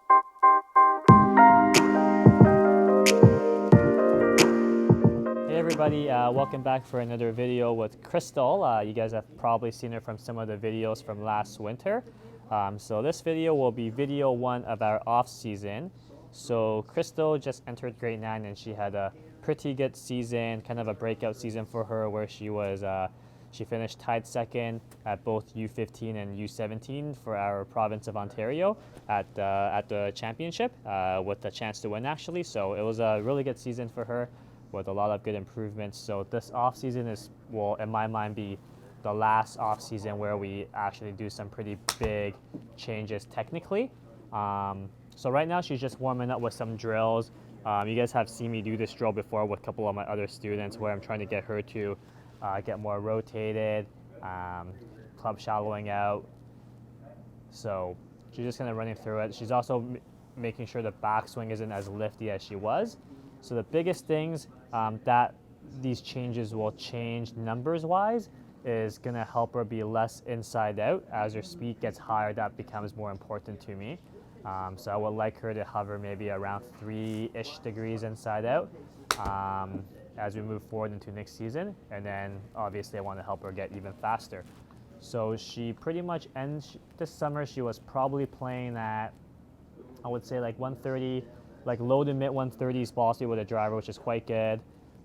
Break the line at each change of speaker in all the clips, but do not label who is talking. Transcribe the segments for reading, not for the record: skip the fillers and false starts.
Hey everybody, welcome back for another video with Krystal. You guys have probably seen her from some of the videos from last winter. So this video will be video 1 of our off season. So Krystal just entered grade 9 and she had a pretty good season, kind of a breakout season for her where she finished tied second at both U15 and U17 for our province of Ontario at the championship with the chance to win actually. So it was a really good season for her with a lot of good improvements. So this off season will in my mind be the last off season where we actually do some pretty big changes technically. So right now she's just warming up with some drills. You guys have seen me do this drill before with a couple of my other students where I'm trying to get her to get more rotated, club shallowing out. So she's just kind of running through it. She's also making sure the backswing isn't as lifty as she was. So the biggest things that these changes will change numbers wise is going to help her be less inside out. As her speed gets higher, that becomes more important to me. So I would like her to hover maybe around 3-ish degrees inside out as we move forward into next season. And then obviously I want to help her get even faster. So she pretty much ends this summer. She was probably playing at, I would say like 130, like low to mid 130s ball speed with a driver, which is quite good.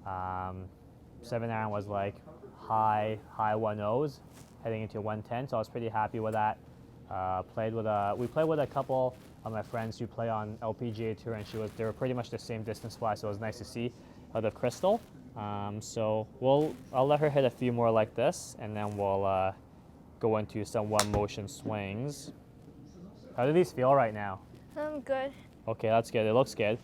7-iron was like high 1.0s heading into 110, so I was pretty happy with that. We played with a couple of my friends who play on LPGA Tour, and they were pretty much the same distance-wise, so it was nice to see out of Krystal. So I'll let her hit a few more like this, and then we'll go into some one-motion swings. How do these feel right now?
Good.
Okay, that's good. It looks good.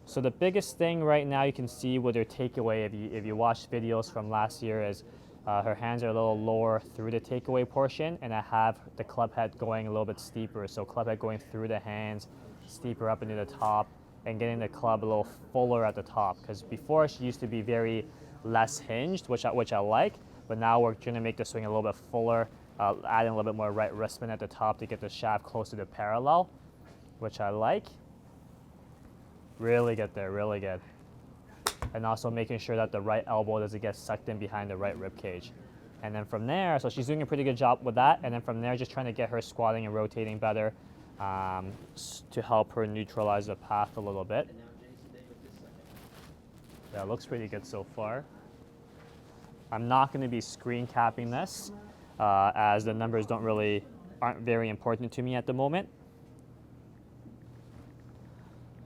So the biggest thing right now you can see with her takeaway, if you watch videos from last year, is her hands are a little lower through the takeaway portion, and I have the club head going a little bit steeper. So club head going through the hands, steeper up into the top, and getting the club a little fuller at the top. Because before she used to be very less hinged, which I like, but now we're trying to make the swing a little bit fuller, adding a little bit more right wrist spin at the top to get the shaft closer to parallel, which I like. Really good there, really good. And also making sure that the right elbow doesn't get sucked in behind the right rib cage. And then from there, so she's doing a pretty good job with that. And then from there, just trying to get her squatting and rotating better to help her neutralize the path a little bit. Yeah, it looks pretty good so far. I'm not going to be screen capping this as the numbers aren't very important to me at the moment.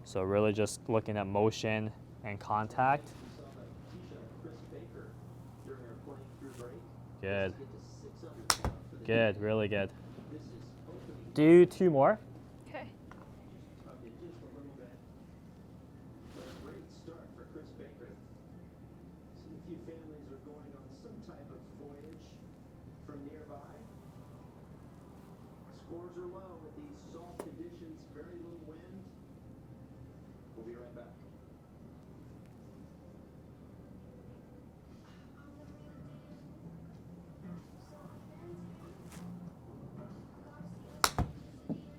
So really just looking at motion and contact. Good. Good, really good. Do 2 more.
Okay.
Scores are low with these soft conditions, very little wind. We'll be right back.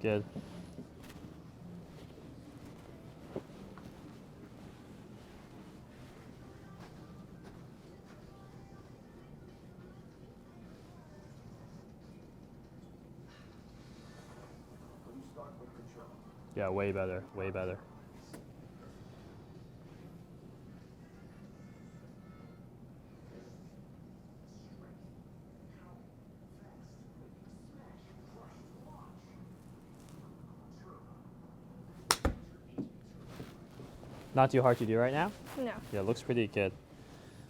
Good. Yeah, way better, way better. Not too hard to do right now?
No.
Yeah, it looks pretty good.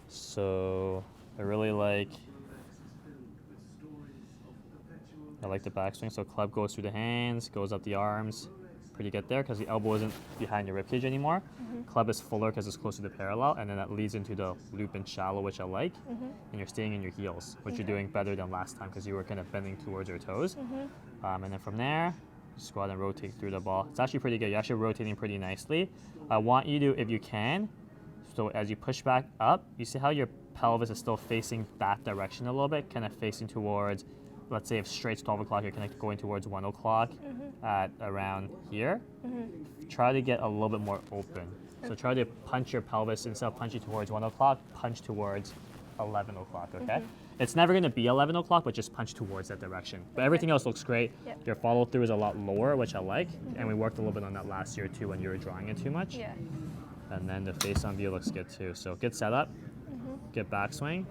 So I really like the backswing. So club goes through the hands, goes up the arms. Pretty good there because the elbow isn't behind your ribcage anymore. Club is fuller because it's closer to parallel, and then that leads into the loop and shallow, which I like. And you're staying in your heels, which you're doing better than last time because you were kind of bending towards your toes. And then from there, squat and rotate through the ball. It's actually pretty good. You're actually rotating pretty nicely. I want you to, if you can, so as you push back up, you see how your pelvis is still facing that direction a little bit, kind of facing towards, let's say if straight's 12 o'clock, you're kind of going towards 1 o'clock. at around here. Try to get a little bit more open. So try to punch your pelvis instead of punching towards 1 o'clock, punch towards 11 o'clock, okay? It's never gonna be 11 o'clock, but just punch towards that direction. But everything else looks great.
Yep.
Your follow through is a lot lower, which I like. And we worked a little bit on that last year too when you were drawing it too much.
Yeah.
And then the face on view looks good too. So good setup, good backswing.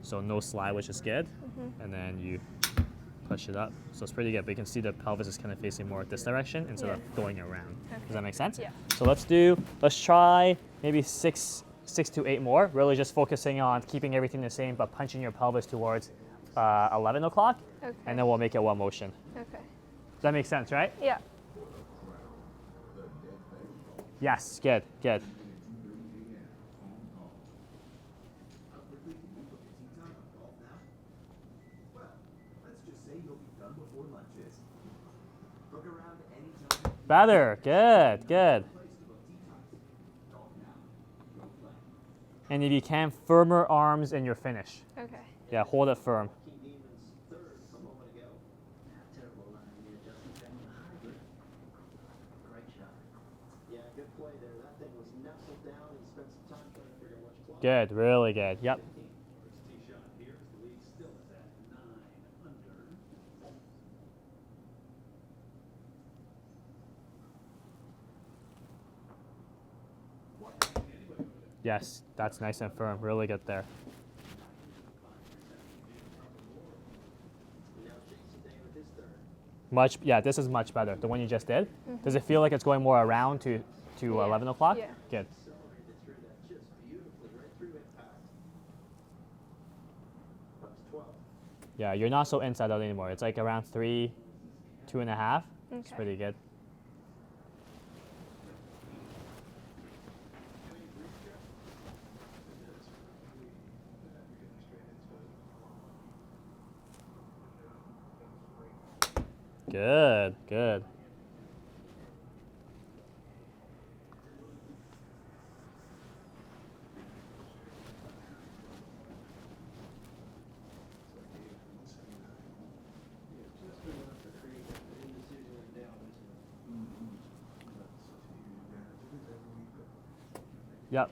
So no slide, which is good. And then you push it up. So it's pretty good. But you can see the pelvis is kind of facing more this direction instead of going around. Does that make sense?
Yeah.
So let's try maybe six to 8 more. Really just focusing on keeping everything the same, but punching your pelvis towards 11 o'clock.
Okay.
And then we'll make it one motion.
Okay.
Does that make sense, right?
Yeah.
Yes, good, good.
Well, let's just say you'll be done before lunch is. Look around anytime.
Better, good, good. And if you can, firmer arms in your finish.
Okay.
Yeah, hold it firm.
King Demon's third a moment ago. Terrible line here, Justin. Great shot. Yeah, good play there. That thing was nestled down and spent some time trying to figure which club.
Good, really good. Yep.
First tee shot here as the lead still is at 9 under.
Yes, that's nice and firm. Really good there.
Now Jason Day with his third.
Yeah, this is much better. The one you just did. Does it feel like it's going more around to
Yeah.
11 o'clock?
Yeah.
Good.
Accelerated through that just beautifully, right through impact. Up to 12.
Yeah, you're not so inside out anymore. It's like around 3, 2.5. It's
Okay.
pretty good. Good, good. Yep.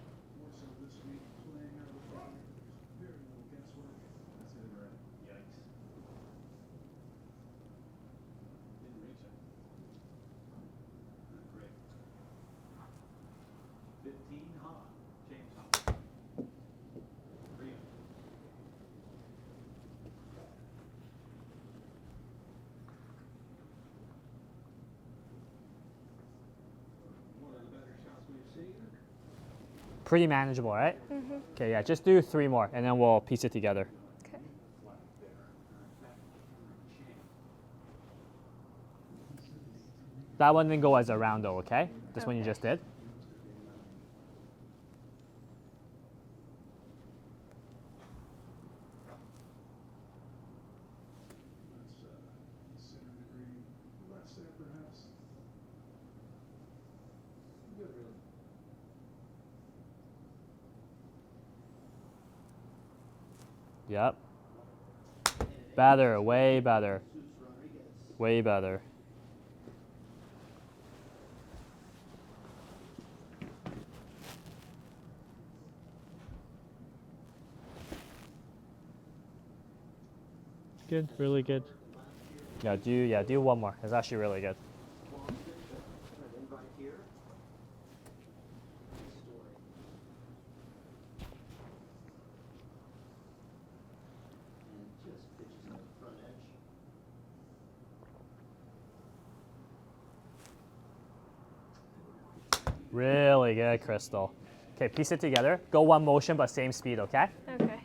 Pretty manageable, right? Okay, yeah, just do 3 more and then we'll piece it together.
Okay.
That one didn't go as a round though, okay? This one you
Okay.
just did. Yep. Better, way better. Way better. Good, really good. Yeah, do one more. It's actually really good.
An invite here. Story. And just pitches on the front edge.
Really good, Krystal. Okay, piece it together. Go one motion, but same speed, okay?
Okay.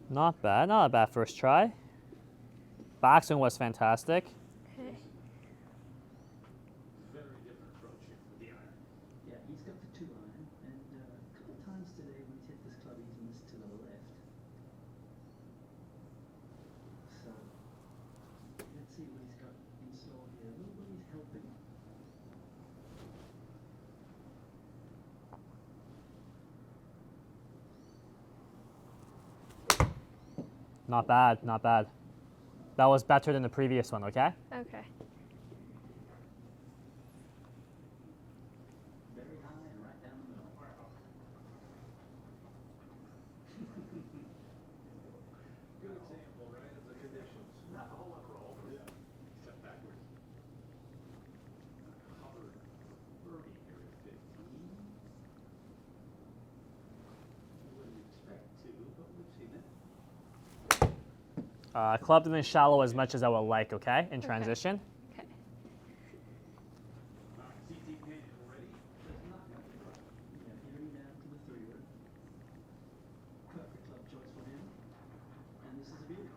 Not bad, not a bad first try. Backswing was fantastic.
Okay.
Very different approach here with the iron. Yeah, he's got
Not bad, not bad. That was better than the previous one, okay?
Okay.
Very high and right down the middle. Good example, right, of the conditions. Not a whole lot of roll. Yeah. Step backwards. Hover birdie here at 15. You wouldn't expect to, but we've seen it.
Club didn't shallow as much as I would like, okay, in transition.
Okay.
All right, CT pan ready. Does not have the club. Yeah, veering down to the 3-wood. Perfect club choice for him. And this is a beauty.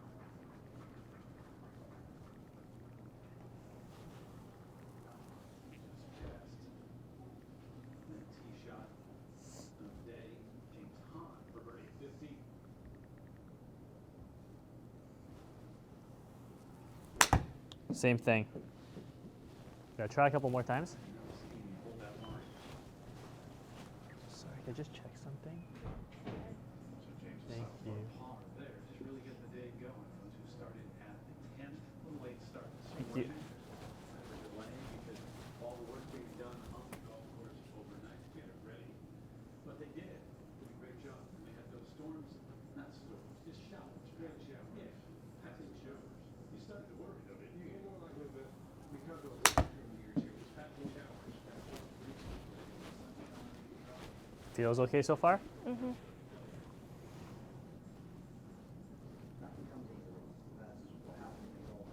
Just past the tee shot of the day. James Hahn for birdie at 15.
Same thing. Gotta try a couple more times.
Never seen him hold that line.
Sorry, can I just check something?
So James
Thank
is
you.
par there. Just really getting the day going. Those who started at the 10th, a little late start this
Thank
morning.
you.
Kind of a delay because all the work being done on the golf course overnight to get it ready. But they did. Did a great job. And they had those storms, not storms, just showers, great showers. Yeah, passing showers. You started to worry though, didn't you? More like with the because of the year too. It's passing showers.
Feels okay so far?
Mhm.
Nothing comes easily. That's what happens in golf.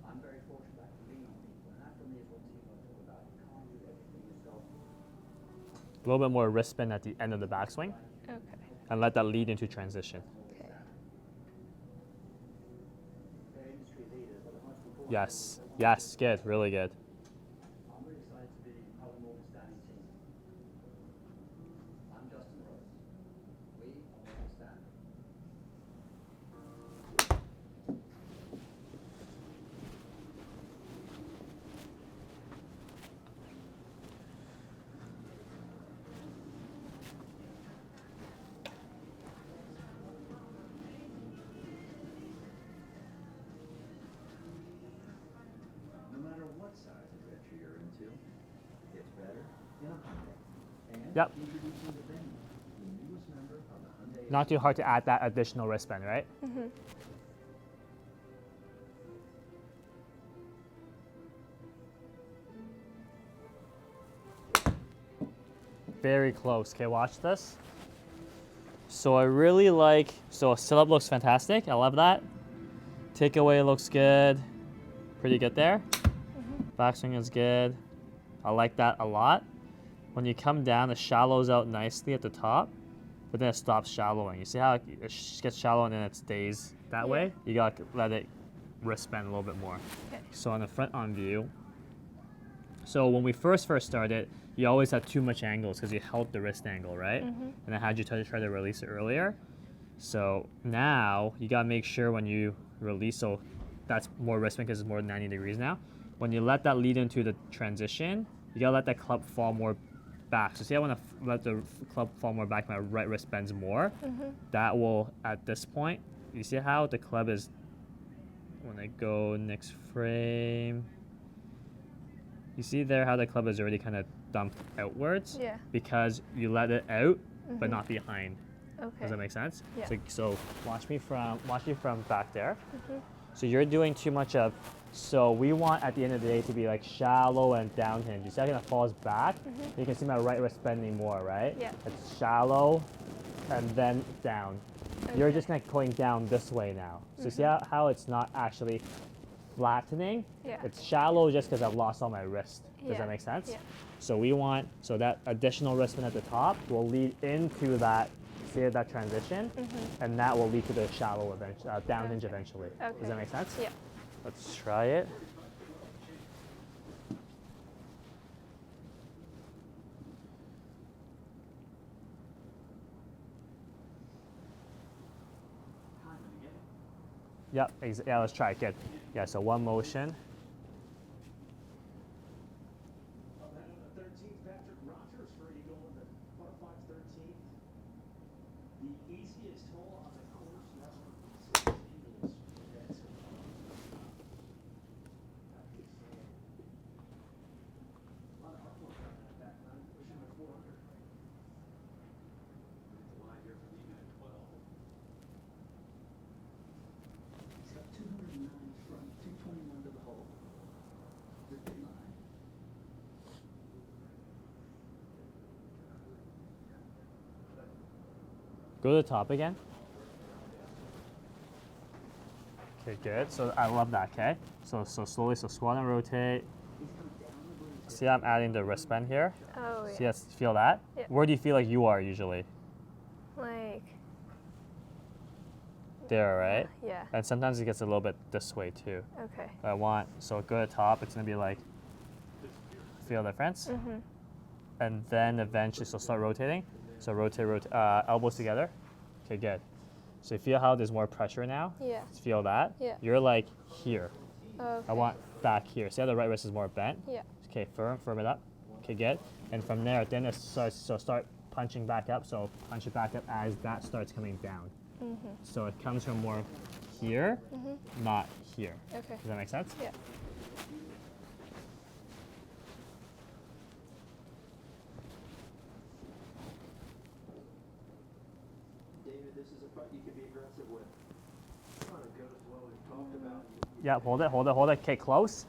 I'm very fortunate I can lean on people, and that for me is what teamwork is all about. You can't do everything yourself.
A little bit more wrist spin at the end of the backswing,
Okay.
and let that lead into transition.
Okay.
They're industry leaders, but the most important
Yes, yes, good, really good.
I'm really excited to be part of the Morgan Stanley team. I'm Justin Rose. We are Morgan Stanley.
No matter what size adventure you're into, it's better in a Hyundai. And
Yep.
introducing the Venue, the newest member of the Hyundai.
Not too hard to add that additional wristband, right?
Mhm.
Very close. Okay, watch this. So I really like, so setup looks fantastic. I love that. Takeaway looks good. Pretty good there. Backswing is good. I like that a lot. When you come down, it shallows out nicely at the top, but then it stops shallowing. You see how it gets shallow and then it stays that
Yeah.
way? You gotta let it wrist bend a little bit more.
Okay.
So on the front on view, so when we first started, you always had too much angles because you held the wrist angle, right?
Mhm.
And I had you try to release it earlier. So now you gotta make sure when you release, so that's more wrist bend because it's more than 90 degrees now. When you let that lead into the transition, you gotta let that club fall more back. So see, I want to let the club fall more back. My right wrist bends more.
Mhm.
That will, at this point, you see how the club is. When I go next frame, you see there how the club is already kind of dumped outwards.
Yeah.
Because you let it out, but
Mhm.
not behind.
Okay.
Does that make sense?
Yeah.
So watch me from back there.
Mhm.
So you're doing too much of. So we want at the end of the day to be like shallow and downhind. You see how it kind of falls back? You can see my right wrist bending more, right?
Yeah.
It's shallow and then down. You're
Okay.
just like going down this way now. So see how it's not actually flattening?
Yeah.
It's shallow just because I've lost all my wrist. Does
Yeah.
that make sense?
Yeah.
So we want, so that additional wrist bend at the top will lead into that, see that transition, and that will lead to the shallow down hinge
Okay.
eventually.
Okay.
Does that make sense?
Yeah.
Let's try it.
Time and again.
Yep, yeah, let's try it, good. Yeah, so one motion.
Up ahead on the 13th, Patrick Rogers for Eagle in the par 5 13th. The easiest hole on the course
Go to the top again. Okay, good. So I love that, okay? So slowly, so squat and rotate. See, I'm adding the wristband here.
Oh, yeah.
See, yes, feel that?
Yeah.
Where do you feel like you are usually?
Like,
There, right?
yeah.
And sometimes it gets a little bit this way too.
Okay.
So go to the top, it's gonna be like, feel the difference?
Mm-hmm.
And then eventually, so start rotating. So rotate, elbows together. Okay, good. So you feel how there's more pressure now?
Yeah.
Feel that?
Yeah.
You're like here.
Okay.
I want back here. See how the right wrist is more bent?
Yeah.
Okay, firm it up. Okay, good. And from there, then it starts, so start punching back up. So punch it back up as that starts coming down.
Mm-hmm.
So it comes from more here, not here.
Okay.
Does that make sense?
Yeah.
David, this is a part you can be aggressive with. Kind of goes what we've talked about.
Yeah, hold it. Okay, close.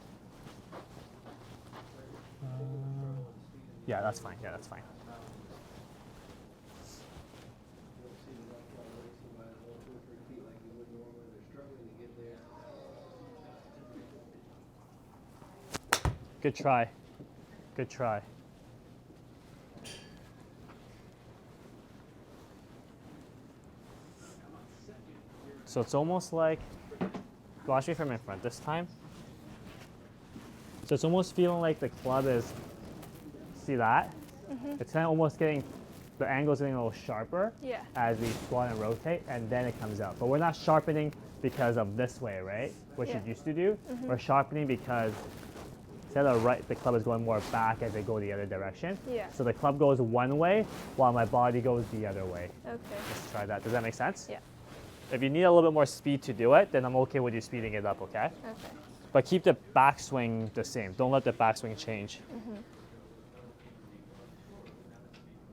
Yeah, that's fine.
You'll see the left leg racing by a whole 2 or 3 feet like you would normally. They're struggling to get there.
Good try. Good try. So it's almost like, watch me from in front this time. So it's almost feeling like the club is, see that? It's kind of almost getting, the angle's getting a little sharper
Yeah.
as we squat and rotate, and then it comes out. But we're not sharpening because of this way, right? Which
Yeah.
you used to do. We're sharpening because instead of right, the club is going more back as they go the other direction.
Yeah.
So the club goes one way while my body goes the other way.
Okay.
Let's try that. Does that make sense?
Yeah.
If you need a little bit more speed to do it, then I'm okay with you speeding it up, okay?
Okay.
But keep the backswing the same. Don't let the backswing change.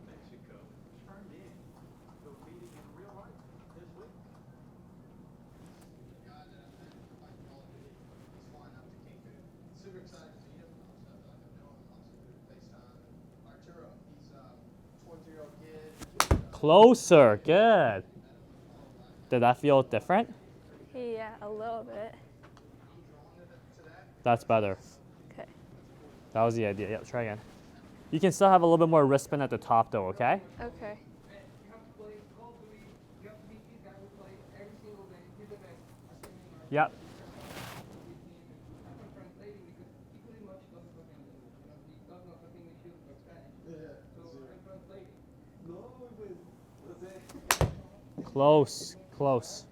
Mexico turned in the meeting in real life this week.
Guy that I've been like Call of Duty, he's flying up to Cancun. Super excited to meet him. Obviously, I feel like I've known him. Obviously, through FaceTime. Arturo, he's a 22-year-old kid.
Closer. Good. Did that feel different?
Yeah, a little bit.
That's better.
Okay.
That was the idea. Yeah, try again. You can still have a little bit more wrist spin at the top though, okay?
Okay.
You have to play Call of Duty. You have to beat these guys who play every single day. He's the best. I said,
Yep.
I'm translating because he pretty much doesn't talk English. He does not talk English, but Spanish.
Yeah.
So I'm translating.
No, pues, no sé.
Close. Close.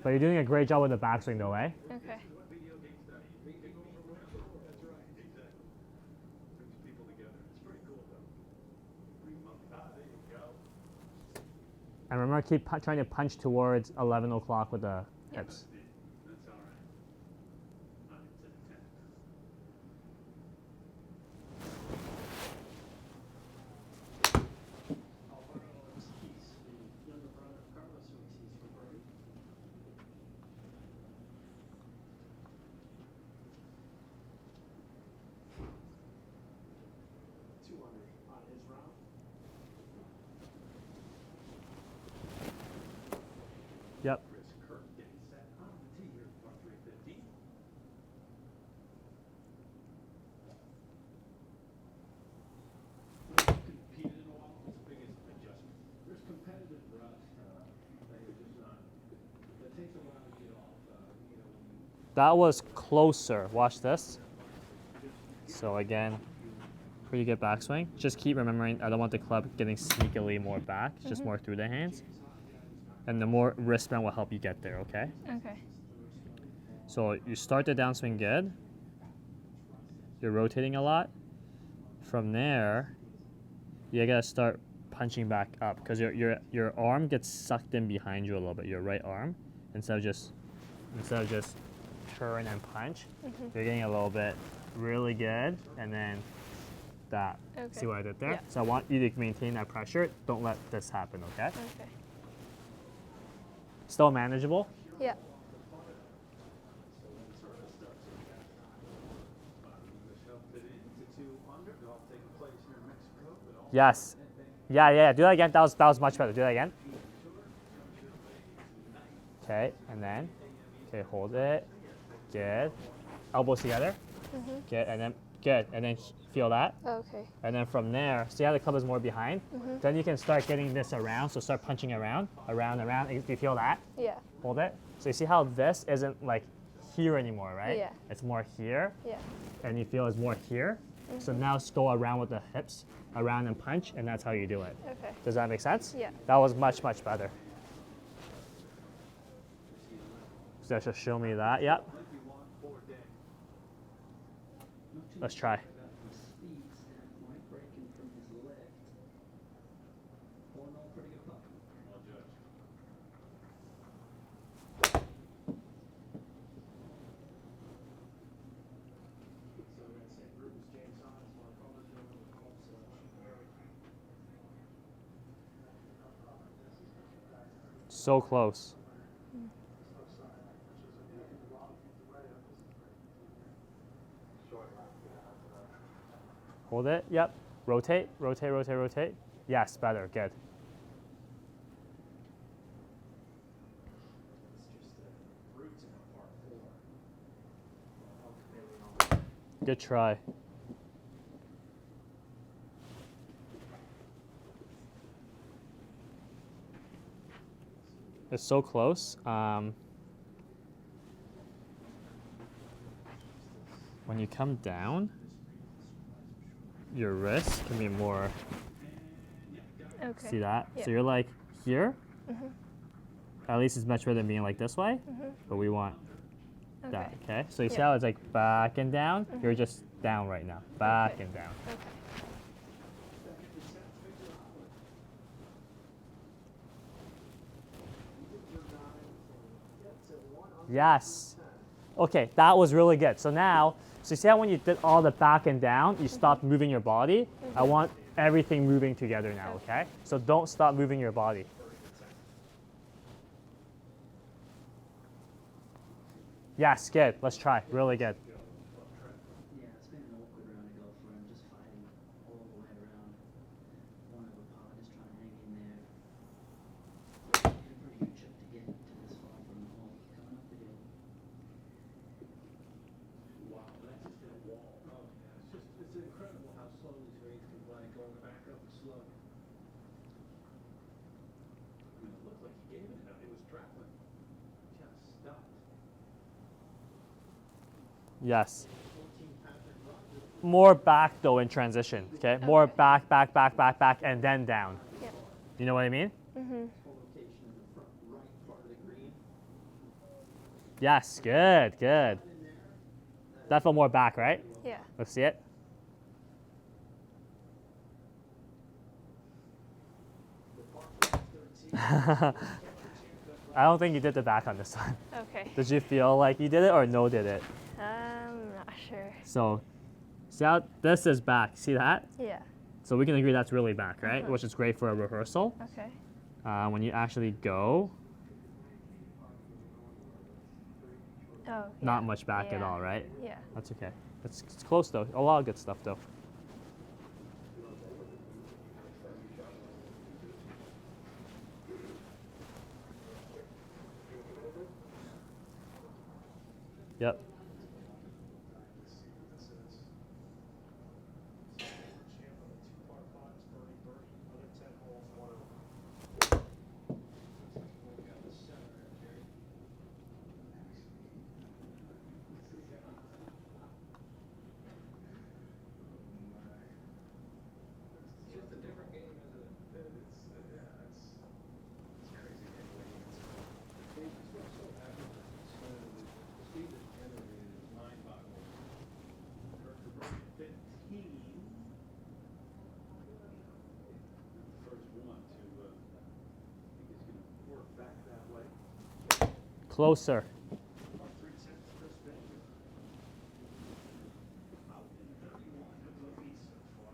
But you're doing a great job with the backswing though, eh?
Okay.
Video game study. That's right. Exactly. Brings people together. It's pretty cool though. There you go.
And remember, keep trying to punch towards 11 o'clock with the hips.
That's all right. Not into the 10. Alvaro Ortiz, the younger brother of Carlos Ortiz from Peru. On his round.
Yep.
Chris Kirk getting set on the tee here for 315. Competed in a while. What's the biggest adjustment? There's competitive for us. That you're just not. That takes a while to get off. When you
That was closer. Watch this. So again, pretty good backswing. Just keep remembering, I don't want the club getting sneakily more back, just more through the hands. And the more wristband will help you get there, okay?
Okay.
So you start the downswing good. You're rotating a lot. From there, you gotta start punching back up because your arm gets sucked in behind you a little bit, your right arm. Instead of just turn and punch, you're getting a little bit really good, and then that.
Okay.
See what I did there?
Yeah.
So I want you to maintain that pressure. Don't let this happen, okay?
Okay.
Still manageable.
Yeah.
shoved it into 2 under. golf taking place here in Mexico, but also
Yes. Yeah. Do that again. That was much better. Do that again. Okay, and then, okay, hold it. Good. Elbows together. Good, and then feel that.
Okay.
And then from there, see how the club is more behind? Then you can start getting this around. So start punching around. Do you feel that?
Yeah.
Hold it. So you see how this isn't like here anymore, right?
Yeah.
It's more here.
Yeah.
And you feel it's more here. So now just go around with the hips, around and punch, and that's how you do it.
Okay.
Does that make sense?
Yeah.
That was much better. So just show me that. Yep. Let's try.
From a speed standpoint, breaking from his left. All in all, pretty good putt.
Well judged. So we're gonna say Bruce James on is one caller doing the club selection.
So close. Hold it. Yep. Rotate. Yes, better. Good. Good try. It's so close. When you come down, your wrist can be more.
Okay.
See that?
Yeah.
So you're like here. At least it's much better than being like this way. But we want that. Okay. So you see how it's like back and down? You're just down right now. Back
Okay.
and down.
Okay.
Yes. Okay, that was really good. So now, so you see how when you did all the back and down, you stopped moving your body? I want everything moving together now, okay? So don't stop moving your body. Yes, good. Let's try. Really good.
Yeah, it's been an awkward round of golf for him, just fighting all the way around. One of a par, just trying to hang in there. Had a pretty good chip to get to this far from the hole, coming up the hill.
Wow, that's just a wall. Oh, yeah. It's incredible how slow these reeds can play going back up the slope. I mean, it looked like he gave it up. It was traveling. Just stopped.
Yes. More back though in transition, okay? More back, and then down.
Yep.
You know what I mean?
Location in the front right part of the green.
Yes, good. That felt more back, right?
Yeah.
Let's see it. I don't think you did the back on this one.
Okay.
Did you feel like you did it or no did it?
I'm not sure.
So, see how this is back. See that?
Yeah.
So we can agree that's really back, right? Which is great for a rehearsal.
Okay.
When you actually go,
Oh.
not much back at
Yeah.
all, right?
Yeah.
That's okay. It's close though. A lot of good stuff though. Yep.
Just a different game, isn't it? It's crazy game way it's so accurate. The speed that's generated is mind-boggling. Kirk to break 15. The first one to, I think he's going to work back that way.
Closer.
About 3 seconds, Chris Baker. Out in 31 of the lead so far.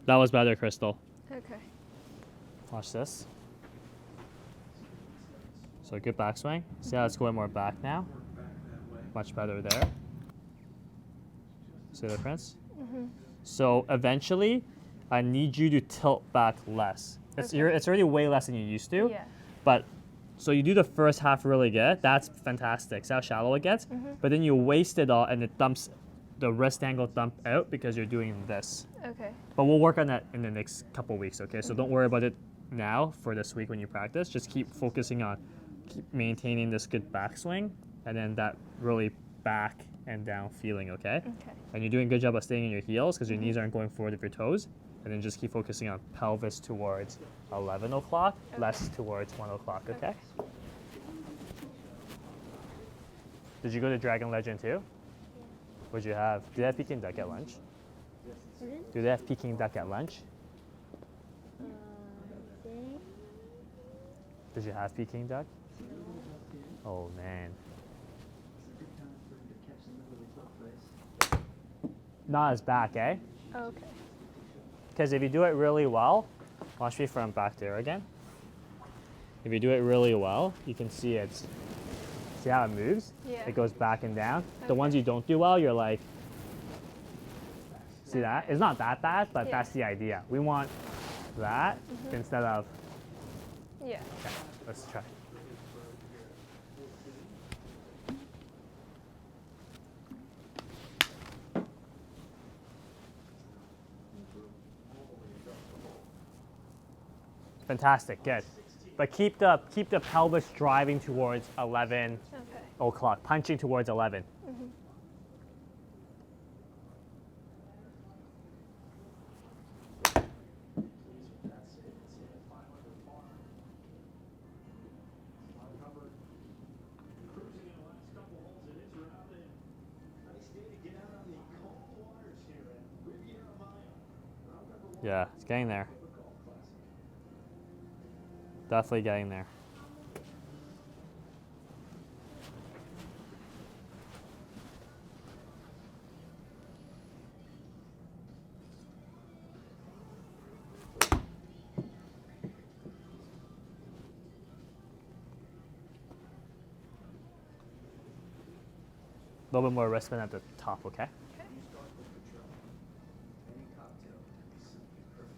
That was better, Krystal.
Okay.
Watch this. So good backswing. See how it's going more back now?
Work back that way.
Much better there. See the difference? So eventually, I need you to tilt back less. It's
Okay.
it's already way less than you used to.
Yeah.
But so you do the first half really good. That's fantastic. See how shallow it gets. But then you waste it all, and it dumps. The wrist angle dump out because you're doing this.
Okay.
But we'll work on that in the next couple weeks. Okay. So don't worry about it now for this week when you practice. Just keep focusing on keep maintaining this good backswing, and then that really back and down feeling. Okay.
Okay.
And you're doing a good job of staying in your heels because your knees aren't going forward of your toes. And then just keep focusing on pelvis towards 11 o'clock, less towards 1 o'clock, okay? Did you go to Dragon Legend too? What'd you have? Do they have Peking duck at lunch? Do they have Peking duck at lunch? Did you have Peking duck? Oh man.
It's a good time for him to catch some really top race.
Not as back, eh?
Okay.
Because if you do it really well, watch me from back there again. If you do it really well, you can see it's, see how it moves?
Yeah.
It goes back and down. The
Okay.
ones you don't do well, you're like, see that? It's not that bad, but
Yeah.
that's the idea. We want that instead of,
Yeah.
okay, let's try. Fantastic, good. But keep the pelvis driving towards 11
Okay.
o'clock, punching towards 11.
That's it. It's in at 500 par. Covered. Cruising in the last couple holes in his round, and nice day to get out on the cold waters here at Riviera Maya. Round number one.
Yeah, it's getting there.
Golf Classic.
Definitely getting there. A little bit more wrist spin at the top, okay?
Any cocktail can be simply perfect.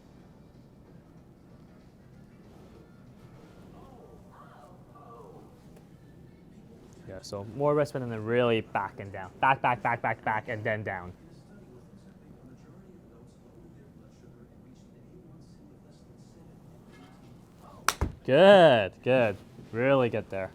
Yeah, so more wrist spin and then really back and down. Back, back, back, back, back, and then down. Good, good. Really good there.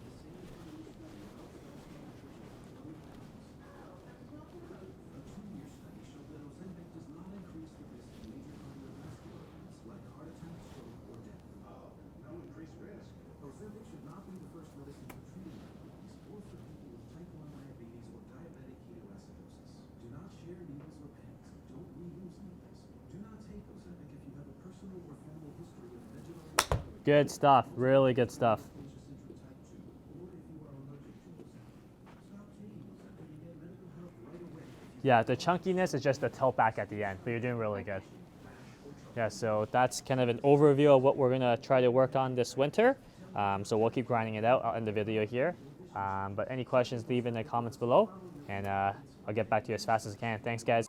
No increased risk.
Ozempic should not be the first medicine for treating diabetes or for people with type 1 diabetes or diabetic ketoacidosis. Do not share needles or pens. Don't reuse needles. Do not take Ozempic if you have a personal or family history of vegetable
Good stuff. Really good stuff.
syndrome type 2, or if you are allergic to Ozempic. Stop taking Ozempic and get medical help right away.
Yeah, the chunkiness is just the tilt back at the end, but you're doing really good. Yeah, so that's kind of an overview of what we're gonna try to work on this winter. So we'll keep grinding it out. I'll end the video here. But any questions, leave in the comments below, and I'll get back to you as fast as I can. Thanks, guys.